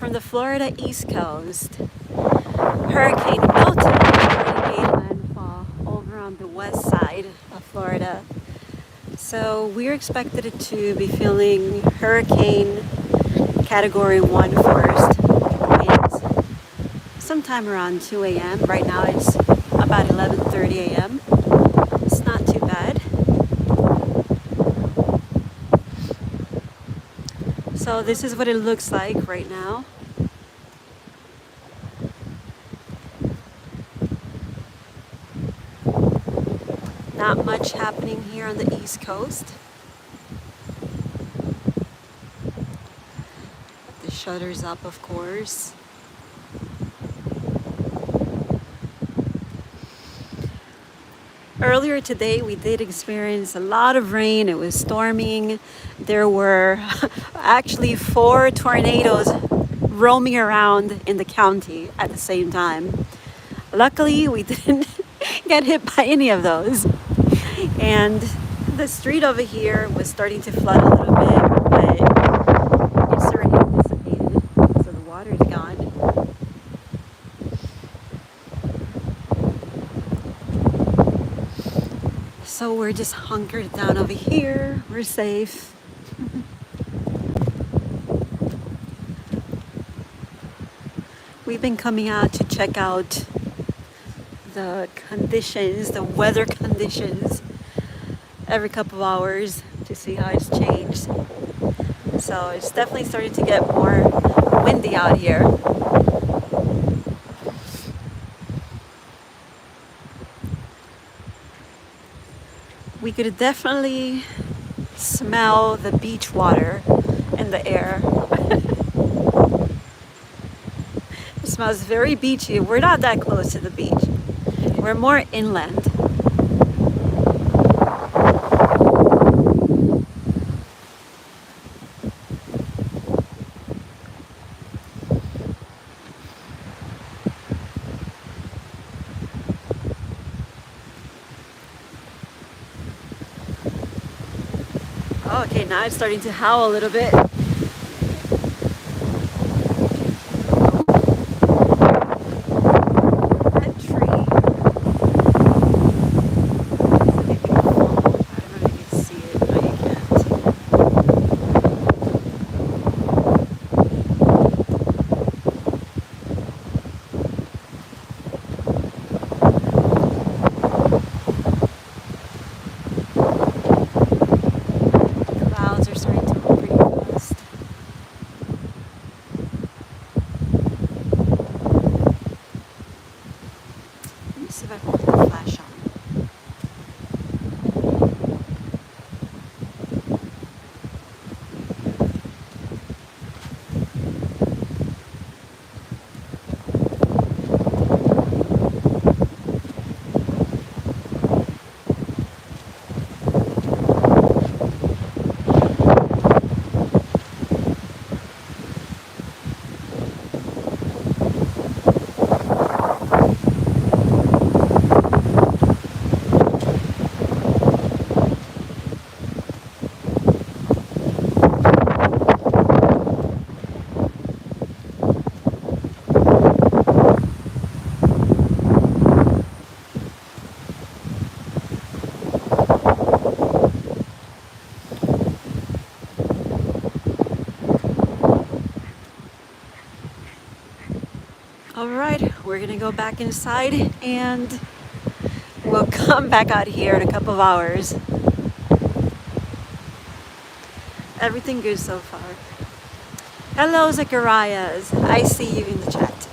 from the Florida East Coast. Hurricane Milton already made landfall over on the west side of Florida. So we're expected to be feeling Hurricane Category 1 first. And sometime around 2 a.m. Right now it's about 11:30 a.m. It's not too bad. So this is what it looks like right now. Not much happening here on the East Coast. The shutter's up, of course. Earlier today, we did experience a lot of rain. It was storming. There were actually 4 tornadoes roaming around in the county at the same time. Luckily, we didn't get hit by any of those. And the street over here was starting to flood a little bit, but it's already dissipated, so the water is gone. So we're just hunkered down over here. We're safe. We've been coming out to check out the conditions, the weather conditions, every couple of hours to see how it's changed. So it's definitely starting to get more windy out here. We could definitely smell the beach water in the air. It smells very beachy. We're not that close to the beach. We're more inland. Oh, okay, now it's starting to howl a little bit. See if I can put the flash on. All right, we're gonna go back inside and we'll come back out here in a couple of hours. Everything good so far. Hello, Zacharias. I see you in the chat.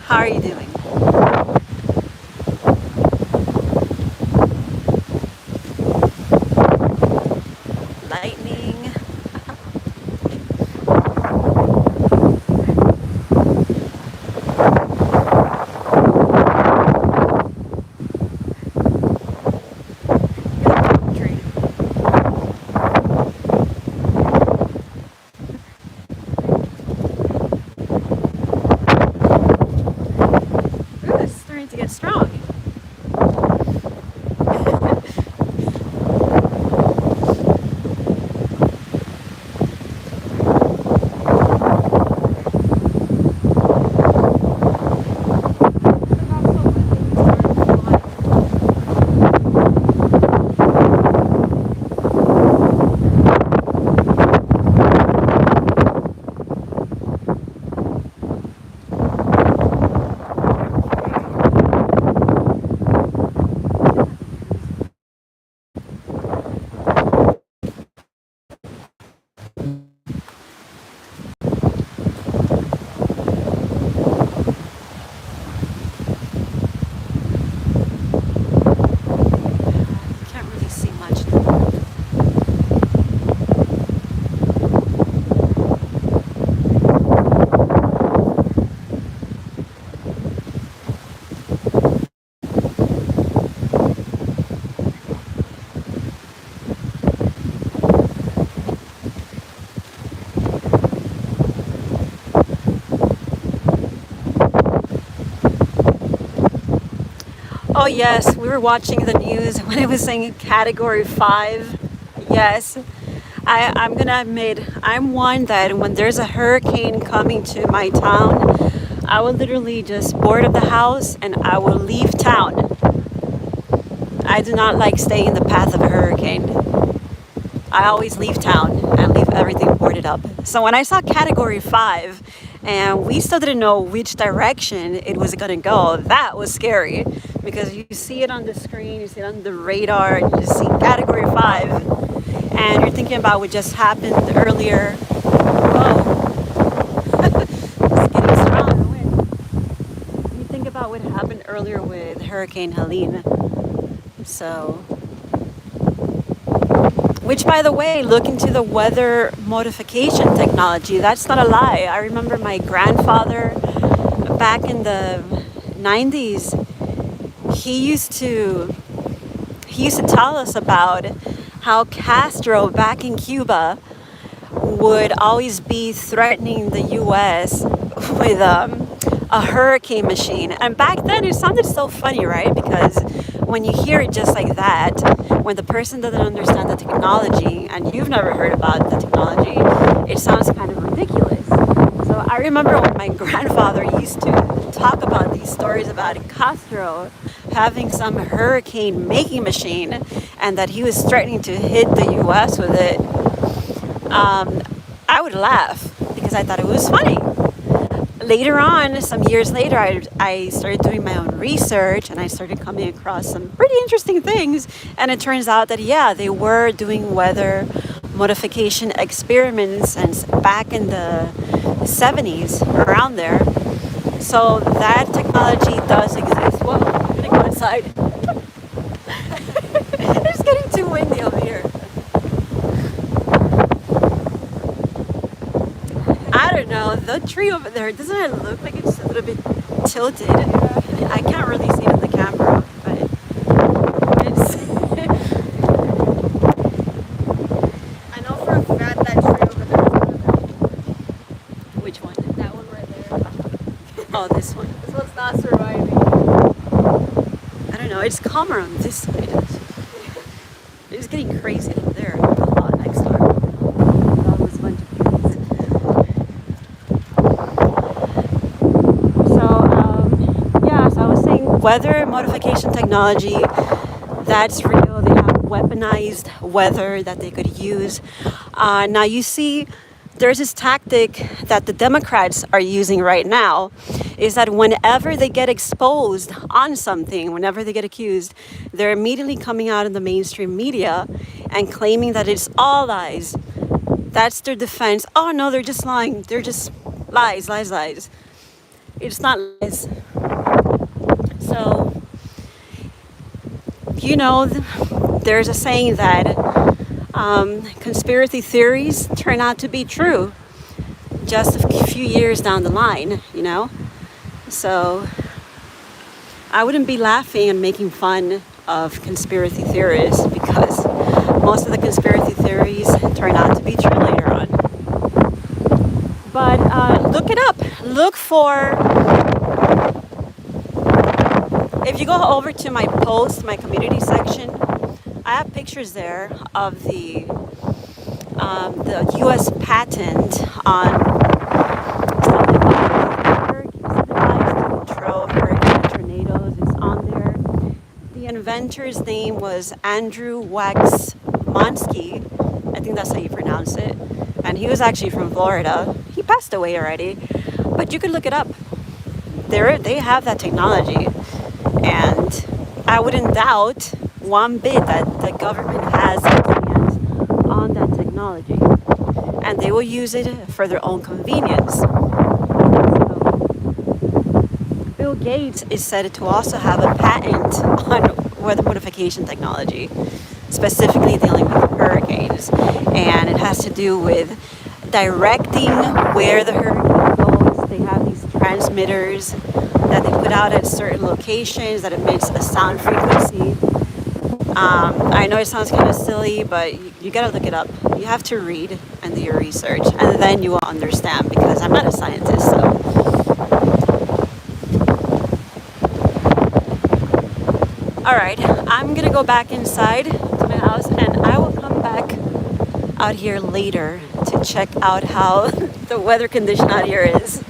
How are you doing? Lightning. yes, we were watching the news when it was saying category 5. Yes, I'm gonna admit, I'm one that when there's a hurricane coming to my town, I will literally just board up the house and I will leave town. I do not like staying in the path of a hurricane. I always leave town and leave everything boarded up. So when I saw category 5 and we still didn't know which direction it was gonna go, that was scary because you see it on the screen, you see it on the radar, and you just see category 5 and you're thinking about what just happened earlier. Whoa, it's getting strong wind. You think about what happened earlier with Hurricane Helene. So, which, by the way, look into the weather modification technology. That's not a lie. I remember my grandfather back in the 90s, he used to tell us about how Castro back in Cuba would always be threatening the US with a hurricane machine. And back then it sounded so funny, right? Because when you hear it just like that, when the person doesn't understand the technology and you've never heard about the technology, it sounds kind of ridiculous. So I remember when my grandfather used to talk about these stories about Castro having some hurricane making machine and that he was threatening to hit the US with it, I would laugh because I thought it was funny. Later on, some years later, I started doing my own research and I started coming across some pretty interesting things. And it turns out that, yeah, they were doing weather modification experiments since back in the 70s, around there. So that technology does exist. Whoa, I'm going to go inside. It's getting too windy over here. I don't know, the tree over there, doesn't it look like it's a little bit tilted? I can't really see it on the camera, but it's... I know for a fact that tree over there. Which one? That one right there. Oh, this one. This one's not surviving. I don't know, it's calmer on this side. It's getting crazy over there. A lot next door. That was a bunch of kids. So I was saying weather modification technology, that's real. They have weaponized weather that they could use. Now you see, there's this tactic that the Democrats are using right now, is that whenever they get exposed on something, whenever they get accused, they're immediately coming out in the mainstream media and claiming that it's all lies. That's their defense. Oh no, they're just lying. They're just lies, lies, lies. It's not lies. So, you know, there's a saying that conspiracy theories turn out to be true just a few years down the line, you know? So I wouldn't be laughing and making fun of conspiracy theorists because most of the conspiracy theories turn out to be true later on. But look it up. Look for... If you go over to my post, my community section, I have pictures there of the U.S. patent on something about control hurricane tornadoes. It's on there. The inventor's name was Andrew Wax Monsky. I think that's how you pronounce it. And he was actually from Florida. He passed away already, but you could look it up. They have that technology. And I wouldn't doubt one bit that the government has hands on that technology. And they will use it for their own convenience. So, Bill Gates is said to also have a patent on weather modification technology, specifically dealing with hurricanes. And it has to do with directing where the hurricane goes. They have these transmitters that they put out at certain locations that emits a sound frequency. I know it sounds kind of silly, but you gotta look it up. You have to read and do your research, and then you will understand, because I'm not a scientist, so. All right, I'm gonna go back inside to my house and I will come back out here later to check out how the weather condition out here is.